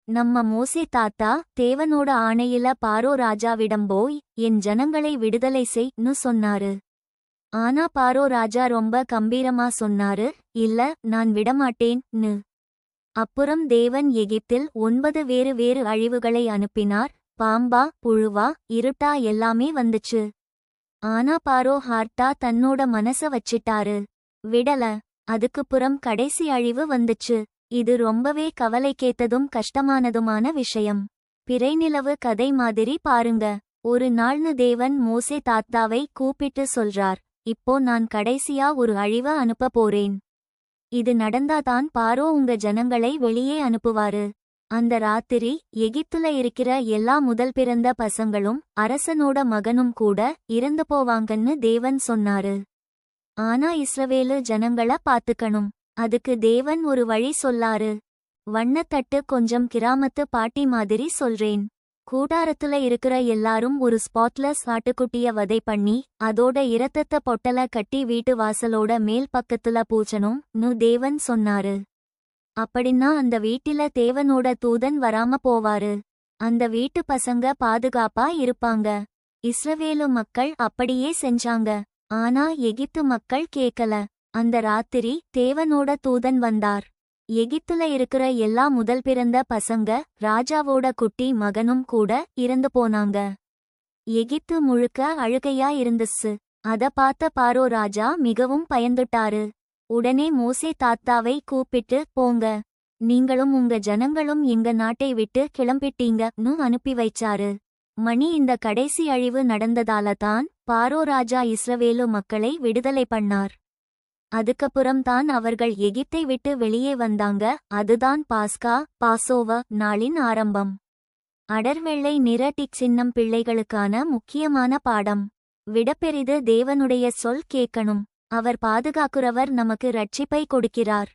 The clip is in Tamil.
நம்ம மோசே தாத்தா தேவனோட ஆணையில பாரோ ராஜாவிடம் போய் என் ஜனங்களை விடுதலை செய்ன்னு சொன்னாரு. ஆனா பாரோ ராஜா ரொம்ப கம்பீரமா சொன்னாரு, இல்ல நான் விடமாட்டேன்னு. அப்புறம் தேவன் எகிப்தில் 9 வேறு வேறு அழிவுகளை அனுப்பினார். பாம்பா, புழுவா, இருட்டா எல்லாமே வந்துச்சு. ஆனா பாரோ ஹார்ட்டா தன்னோட மனச வச்சிட்டாரு, விடல. அதுக்குப்புறம் கடைசி அழிவு வந்துச்சு. இது ரொம்பவே கவலைக்கேத்ததும் கஷ்டமானதுமான விஷயம். பிறைநிலவு கதை மாதிரி பாருங்க. ஒரு நாள்னு தேவன் மோசே தாத்தாவை கூப்பிட்டு சொல்றார், இப்போ நான் கடைசியா ஒரு அழிவ அனுப்ப போறேன். இது நடந்தாதான் பாரோ உங்க ஜனங்களை வெளியே அனுப்புவாரு. அந்த ராத்திரி எகிப்துல இருக்கிற எல்லா முதல் பிறந்த பசங்களும் அரசனோட மகனும் கூட இறந்து போவாங்கன்னு தேவன் சொன்னாரு. ஆனா இஸ்ரவேலு ஜனங்கள பாத்துக்கணும். அதுக்கு தேவன் ஒரு வழி சொல்லாரு. வண்ணத்தட்டு கொஞ்சம் கிராமத்து பாட்டி மாதிரி சொல்றேன். கூடாரத்துல இருக்கிற எல்லாரும் ஒரு ஸ்பாட்லெஸ் ஆட்டுக்குட்டிய வதை பண்ணி அதோட இரத்தத்த பொட்டல கட்டி வீட்டு வாசலோட மேல் பக்கத்துல பூச்சணும்னு தேவன் சொன்னாரு. அப்படின்னா அந்த வீட்டில தேவனோட தூதன் வராம போவாரு. அந்த வீட்டு பசங்க பாதுகாப்பா இருப்பாங்க. இஸ்ரவேலு மக்கள் அப்படியே செஞ்சாங்க. ஆனா எகிப்து மக்கள் கேக்கல. அந்த ராத்திரி தேவனோட தூதன் வந்தார். எகிப்துல இருக்கிற எல்லா முதல் பிறந்த பசங்க ராஜாவோட குட்டி மகனும் கூட இறந்து போனாங்க. எகிப்து முழுக்க அழுகையா இருந்துச்சு. அத பார்த்த பாரோ ராஜா மிகவும் பயந்துட்டாரு. உடனே மோசே தாத்தாவை கூப்பிட்டு, போங்க, நீங்களும் உங்க ஜனங்களும் எங்க நாட்டை விட்டு கிளம்பிட்டீங்கன்னு அனுப்பி வைச்சாரு. இந்த கடைசி அழிவு நடந்ததால தான் பாரோ ராஜா இஸ்ரவேலு மக்களை விடுதலை பண்ணார். அதுக்கப்புறம் தான் அவர்கள் எகிப்தை விட்டு வெளியே வந்தாங்க. அதுதான் பாஸ்கா, பாசோவா நாளின் ஆரம்பம். அடர்வெள்ளை நிற டிக் சின்னம் பிள்ளைகளுக்கான முக்கியமான பாடம். விடப்பெரிது தேவனுடைய சொல் கேட்கணும். அவர் பாதுகாக்கிறவர் நமக்கு ரட்சிப்பை கொடுக்கிறார்.